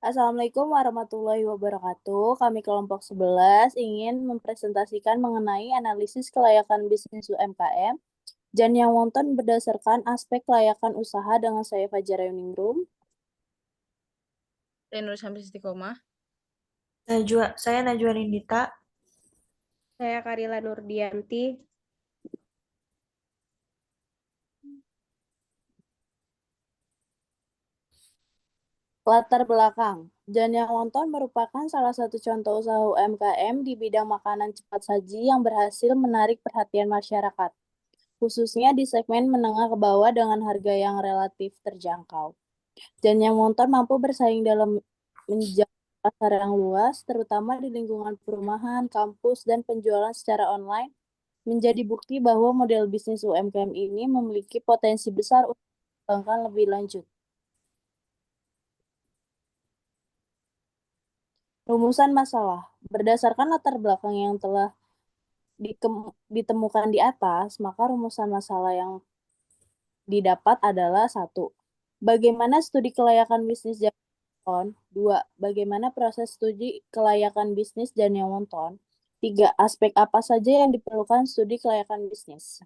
Assalamualaikum warahmatullahi wabarakatuh. Kami kelompok 11 ingin mempresentasikan mengenai analisis kelayakan bisnis UMKM dan yang wonten berdasarkan aspek kelayakan usaha dengan saya Fajar Yuningrum. Saya Nur Syamsi Istiqomah. Saya Najwa Nindita. Saya Karila Nurdianti. Latar belakang. Dan yang wonton merupakan salah satu contoh usaha UMKM di bidang makanan cepat saji yang berhasil menarik perhatian masyarakat, khususnya di segmen menengah ke bawah dengan harga yang relatif terjangkau. Dan yang wonton mampu bersaing dalam menjangkau pasar yang luas, terutama di lingkungan perumahan, kampus, dan penjualan secara online, menjadi bukti bahwa model bisnis UMKM ini memiliki potensi besar untuk dikembangkan lebih lanjut. Rumusan masalah. Berdasarkan latar belakang yang telah ditemukan di atas, maka rumusan masalah yang didapat adalah 1. Bagaimana studi kelayakan bisnis dan wonton? 2. Bagaimana proses studi kelayakan bisnis dan yang wonton? 3. Aspek apa saja yang diperlukan studi kelayakan bisnis?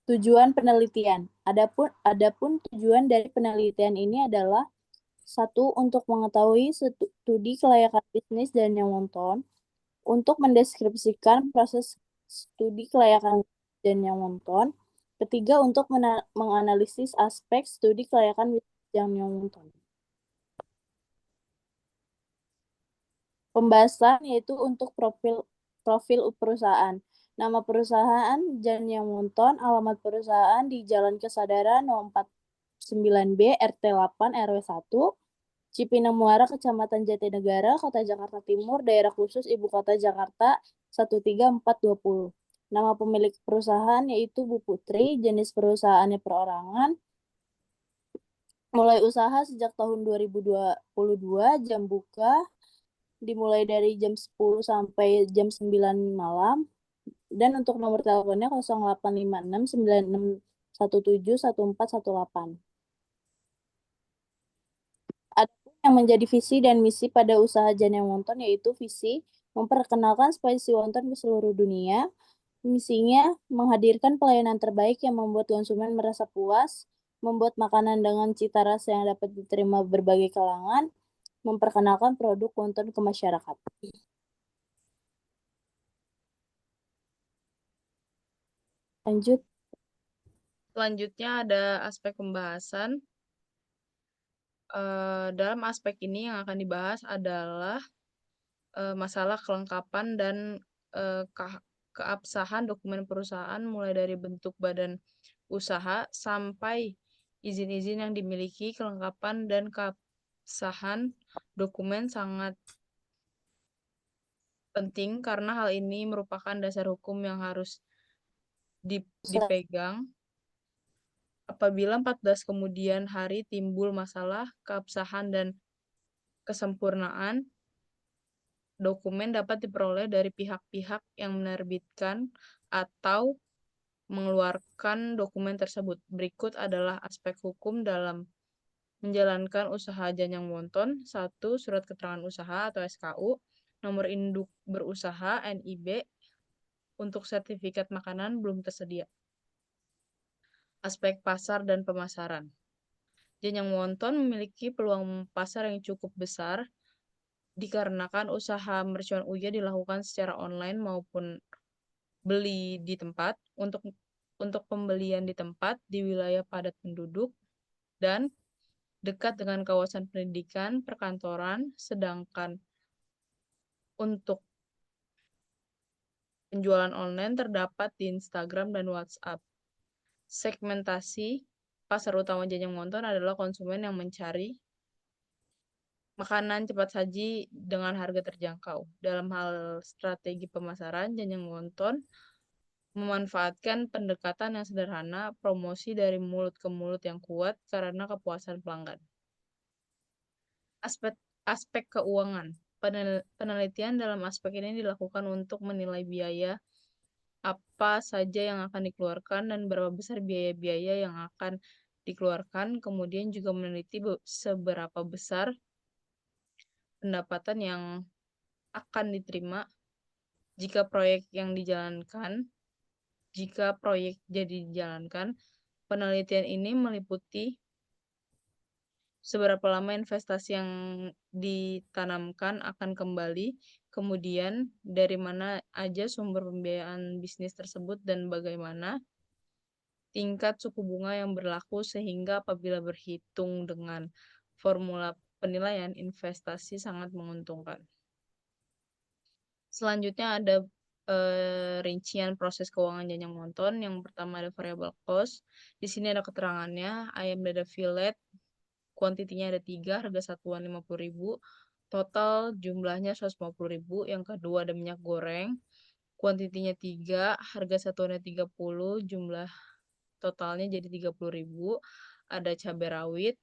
Tujuan penelitian. Adapun tujuan dari penelitian ini adalah 1. Untuk mengetahui studi kelayakan bisnis dan yang wonton, untuk mendeskripsikan proses studi kelayakan dan yang wonton. Ketiga, untuk menganalisis aspek studi kelayakan bisnis dan yang wonton. Pembahasan yaitu untuk profil perusahaan. Nama perusahaan dan yang wonton, alamat perusahaan di Jalan Kesadaran No. 49B RT 8 RW 1, Cipinang Muara, Kecamatan Jatinegara, Kota Jakarta Timur, Daerah Khusus Ibu Kota Jakarta 13420. Nama pemilik perusahaan yaitu Bu Putri, jenis perusahaannya perorangan. Mulai usaha sejak tahun 2022, jam buka dimulai dari jam 10 sampai jam 9 malam. Dan untuk nomor teleponnya 085696171418. Adapun yang menjadi visi dan misi pada usaha Jane Wonton yaitu visi memperkenalkan spicy wonton ke seluruh dunia. Misinya menghadirkan pelayanan terbaik yang membuat konsumen merasa puas, membuat makanan dengan cita rasa yang dapat diterima berbagai kalangan, memperkenalkan produk wonton ke masyarakat. Lanjut. Selanjutnya ada aspek pembahasan. Dalam aspek ini yang akan dibahas adalah masalah kelengkapan dan keabsahan dokumen perusahaan mulai dari bentuk badan usaha sampai izin-izin yang dimiliki. Kelengkapan dan keabsahan dokumen sangat penting karena hal ini merupakan dasar hukum yang harus dipegang. Apabila 14 kemudian hari timbul masalah keabsahan dan kesempurnaan, dokumen dapat diperoleh dari pihak-pihak yang menerbitkan atau mengeluarkan dokumen tersebut. Berikut adalah aspek hukum dalam menjalankan usaha Jajang Wonton. 1. Surat keterangan usaha atau SKU, nomor induk berusaha NIB, untuk sertifikat makanan belum tersedia. Aspek pasar dan pemasaran. Jajang Wonton memiliki peluang pasar yang cukup besar dikarenakan usaha mercuan uya dilakukan secara online maupun beli di tempat. Untuk pembelian di tempat di wilayah padat penduduk dan dekat dengan kawasan pendidikan, perkantoran, sedangkan untuk penjualan online terdapat di Instagram dan WhatsApp. Segmentasi pasar utama Jajang Wonton adalah konsumen yang mencari makanan cepat saji dengan harga terjangkau. Dalam hal strategi pemasaran, Jajang Wonton memanfaatkan pendekatan yang sederhana, promosi dari mulut ke mulut yang kuat karena kepuasan pelanggan. Aspek keuangan. Penelitian dalam aspek ini dilakukan untuk menilai biaya apa saja yang akan dikeluarkan dan berapa besar biaya-biaya yang akan dikeluarkan, kemudian juga meneliti seberapa besar pendapatan yang akan diterima jika proyek jadi dijalankan. Penelitian ini meliputi seberapa lama investasi yang ditanamkan akan kembali, kemudian dari mana aja sumber pembiayaan bisnis tersebut, dan bagaimana tingkat suku bunga yang berlaku, sehingga apabila berhitung dengan formula penilaian, investasi sangat menguntungkan. Selanjutnya ada rincian proses keuangan Jajang Monton. Yang pertama ada variable cost. Di sini ada keterangannya, ayam dada fillet, kuantitinya ada 3, harga satuan 50.000, total jumlahnya 150.000. Yang kedua ada minyak goreng, kuantitinya 3, harga satuannya 30, jumlah totalnya jadi 30.000. Ada cabai rawit,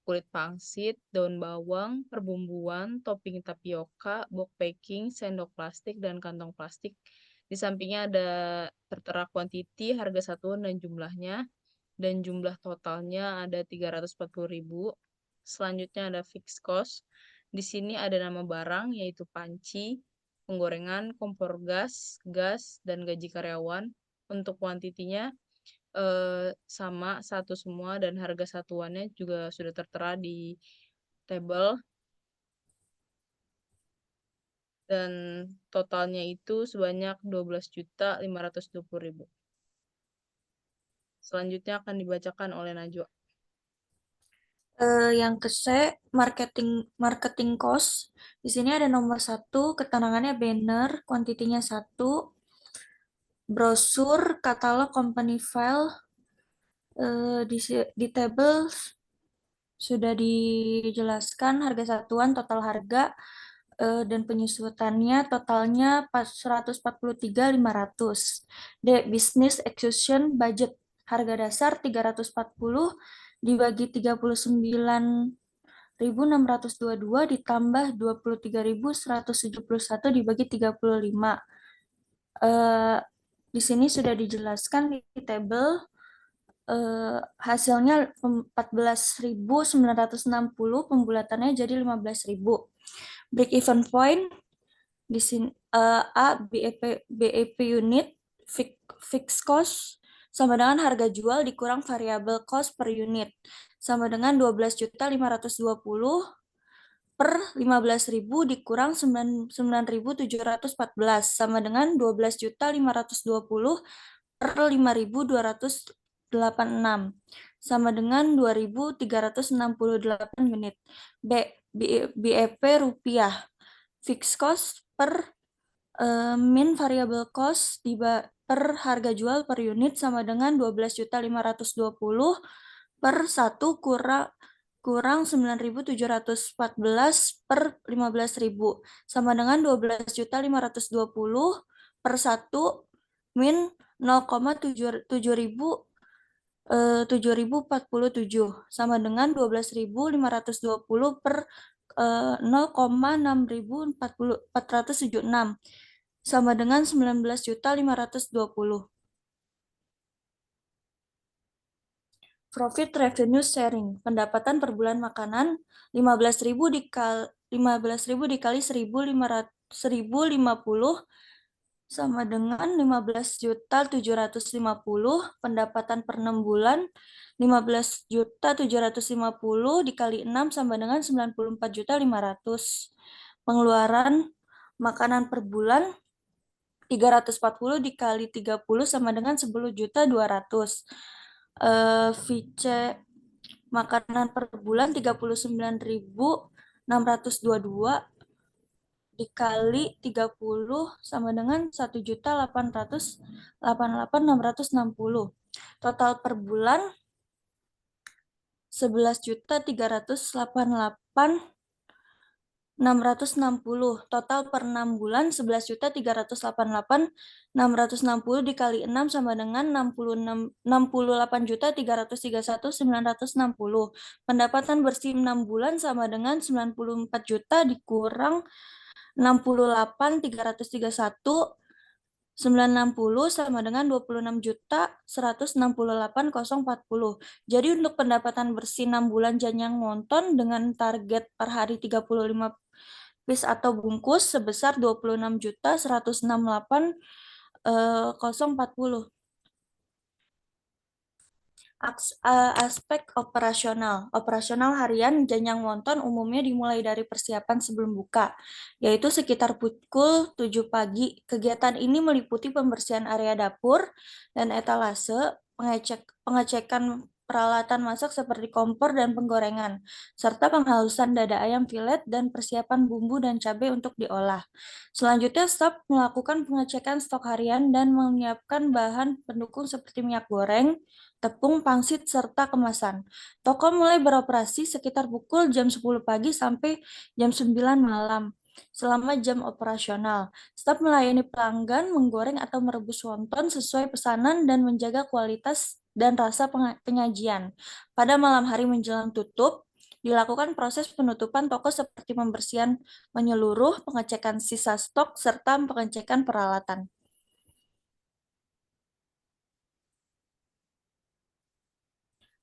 kulit pangsit, daun bawang, perbumbuan, topping tapioka, box packing, sendok plastik, dan kantong plastik. Di sampingnya ada tertera kuantiti, harga satuan, dan jumlahnya. Dan jumlah totalnya ada 340.000. Selanjutnya ada fixed cost. Di sini ada nama barang, yaitu panci, penggorengan, kompor gas, dan gaji karyawan. Untuk kuantitinya sama, satu semua, dan harga satuannya juga sudah tertera di tabel. Dan totalnya itu sebanyak 12.520.000. Selanjutnya akan dibacakan oleh Najwa. Yang ke C, marketing cost. Di sini ada nomor 1, keterangannya banner, kuantitinya 1, brosur, katalog, company file. Di table sudah dijelaskan harga satuan, total harga, dan penyusutannya totalnya 143.500. D, business execution budget, harga dasar 340 dibagi 39.622 ditambah 23.171 dibagi 35. Di sini sudah dijelaskan di table. Hasilnya 14.960, pembulatannya jadi 15.000. Break even point di sini A, BEP unit, fixed cost sama dengan harga jual dikurang variable cost per unit sama dengan 12.520 per 15.000 dikurang 9.714 sama dengan 12.520 per 5.286 sama dengan 2.368 unit. B, BEP rupiah. Fixed cost per min variable cost per harga jual per unit sama dengan 12.520 per 1 kurang 9.714 per 15.000 sama dengan 12.520 per 1 min 0,7.047 sama dengan 12.520 per 0,6.476 sama dengan 19.520. Profit revenue sharing, pendapatan per bulan makanan 15.000 dikali 1.050 sama dengan 15.750. Pendapatan per 6 bulan 15.750 dikali 6 sama dengan 94.500. Pengeluaran makanan per bulan 340 dikali 30 sama dengan 10.200. VC makanan per bulan 39.622 dikali 30 sama dengan 1.888.660. Total per bulan 11.388.660. Total per 6 bulan 11.388.660 dikali 6 sama dengan 68.331.960. Pendapatan bersih 6 bulan sama dengan 94 juta dikurang 68.331 960 sama dengan 26.168.040. Jadi untuk pendapatan bersih 6 bulan Janyang Wonton dengan target per hari 35 piece atau bungkus sebesar 26.168.040. Aspek operasional. Operasional harian Janyang Wonton umumnya dimulai dari persiapan sebelum buka, yaitu sekitar pukul 7 pagi. Kegiatan ini meliputi pembersihan area dapur dan etalase, pengecekan peralatan masak seperti kompor dan penggorengan, serta penghalusan dada ayam filet dan persiapan bumbu dan cabai untuk diolah. Selanjutnya, staf melakukan pengecekan stok harian dan menyiapkan bahan pendukung seperti minyak goreng, tepung, pangsit, serta kemasan. Toko mulai beroperasi sekitar pukul jam 10 pagi sampai jam 9 malam. Selama jam operasional, staf melayani pelanggan menggoreng atau merebus wonton sesuai pesanan dan menjaga kualitas dan rasa penyajian. Pada malam hari menjelang tutup, dilakukan proses penutupan toko seperti pembersihan menyeluruh, pengecekan sisa stok, serta pengecekan peralatan.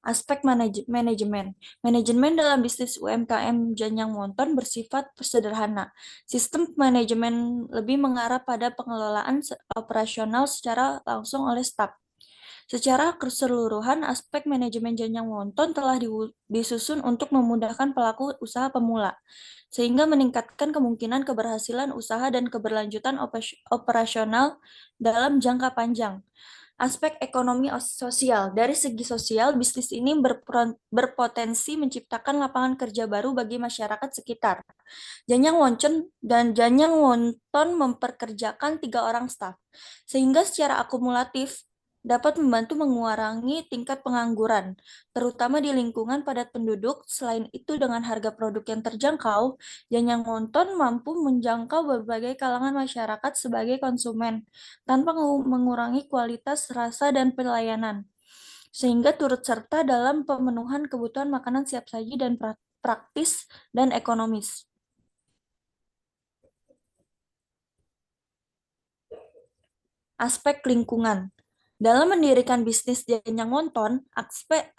Aspek manajemen. Manajemen dalam bisnis UMKM Janyang Wonton bersifat sederhana. Sistem manajemen lebih mengarah pada pengelolaan operasional secara langsung oleh staf. Secara keseluruhan, aspek manajemen Janyang Wonton telah disusun untuk memudahkan pelaku usaha pemula, sehingga meningkatkan kemungkinan keberhasilan usaha dan keberlanjutan operasional dalam jangka panjang. Aspek ekonomi sosial. Dari segi sosial, bisnis ini berpotensi menciptakan lapangan kerja baru bagi masyarakat sekitar. Janyang Wonton memperkerjakan 3 orang staf, sehingga secara akumulatif dapat membantu mengurangi tingkat pengangguran, terutama di lingkungan padat penduduk. Selain itu, dengan harga produk yang terjangkau, Janyang Wonton mampu menjangkau berbagai kalangan masyarakat sebagai konsumen, tanpa mengurangi kualitas rasa dan pelayanan, sehingga turut serta dalam pemenuhan kebutuhan makanan siap saji dan praktis dan ekonomis. Aspek lingkungan. Dalam mendirikan bisnis Janyang Wonton,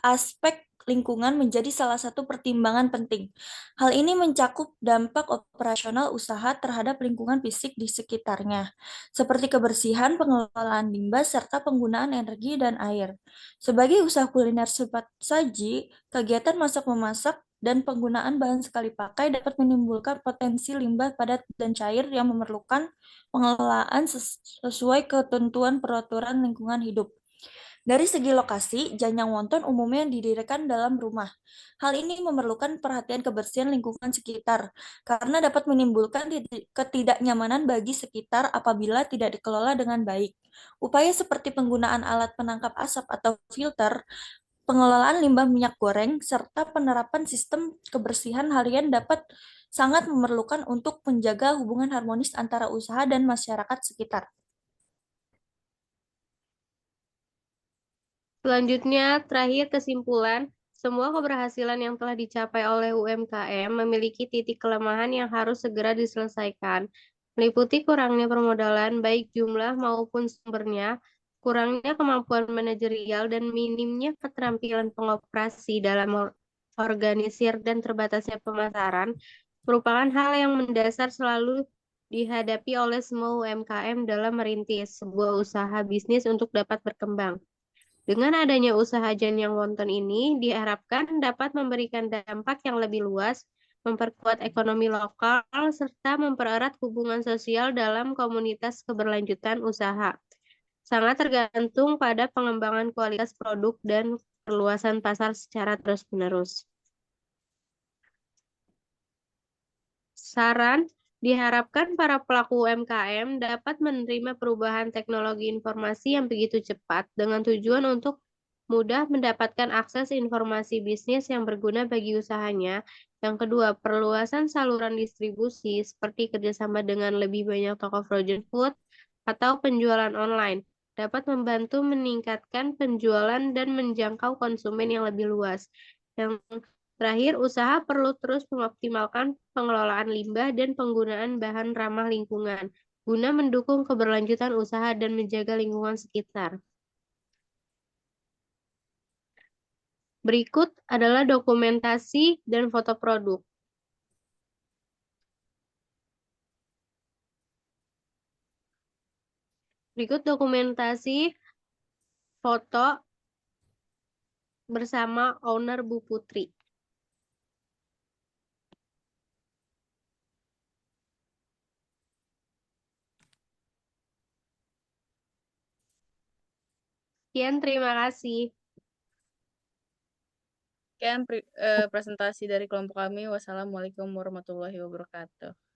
aspek lingkungan menjadi salah satu pertimbangan penting. Hal ini mencakup dampak operasional usaha terhadap lingkungan fisik di sekitarnya, seperti kebersihan, pengelolaan limbah, serta penggunaan energi dan air. Sebagai usaha kuliner cepat saji, kegiatan masak-memasak dan penggunaan bahan sekali pakai dapat menimbulkan potensi limbah padat dan cair yang memerlukan pengelolaan sesuai ketentuan peraturan lingkungan hidup. Dari segi lokasi, Janyang Wonton umumnya didirikan dalam rumah. Hal ini memerlukan perhatian kebersihan lingkungan sekitar, karena dapat menimbulkan ketidaknyamanan bagi sekitar apabila tidak dikelola dengan baik. Upaya seperti penggunaan alat penangkap asap atau filter, pengelolaan limbah minyak goreng, serta penerapan sistem kebersihan harian dapat sangat memerlukan untuk menjaga hubungan harmonis antara usaha dan masyarakat sekitar. Selanjutnya, terakhir kesimpulan, semua keberhasilan yang telah dicapai oleh UMKM memiliki titik kelemahan yang harus segera diselesaikan, meliputi kurangnya permodalan baik jumlah maupun sumbernya, kurangnya kemampuan manajerial, dan minimnya keterampilan pengoperasi dalam organisir dan terbatasnya pemasaran, merupakan hal yang mendasar selalu dihadapi oleh semua UMKM dalam merintis sebuah usaha bisnis untuk dapat berkembang. Dengan adanya usaha Janyang Wonton ini diharapkan dapat memberikan dampak yang lebih luas, memperkuat ekonomi lokal, serta mempererat hubungan sosial dalam komunitas keberlanjutan usaha. Sangat tergantung pada pengembangan kualitas produk dan perluasan pasar secara terus-menerus. Saran, diharapkan para pelaku UMKM dapat menerima perubahan teknologi informasi yang begitu cepat dengan tujuan untuk mudah mendapatkan akses informasi bisnis yang berguna bagi usahanya. Yang kedua, perluasan saluran distribusi seperti kerjasama dengan lebih banyak toko frozen food atau penjualan online dapat membantu meningkatkan penjualan dan menjangkau konsumen yang lebih luas. Yang terakhir, usaha perlu terus mengoptimalkan pengelolaan limbah dan penggunaan bahan ramah lingkungan guna mendukung keberlanjutan usaha dan menjaga lingkungan sekitar. Berikut adalah dokumentasi dan foto produk. Berikut dokumentasi foto bersama owner Bu Putri. Sekian, terima kasih. Sekian presentasi dari kelompok kami. Wassalamualaikum warahmatullahi wabarakatuh.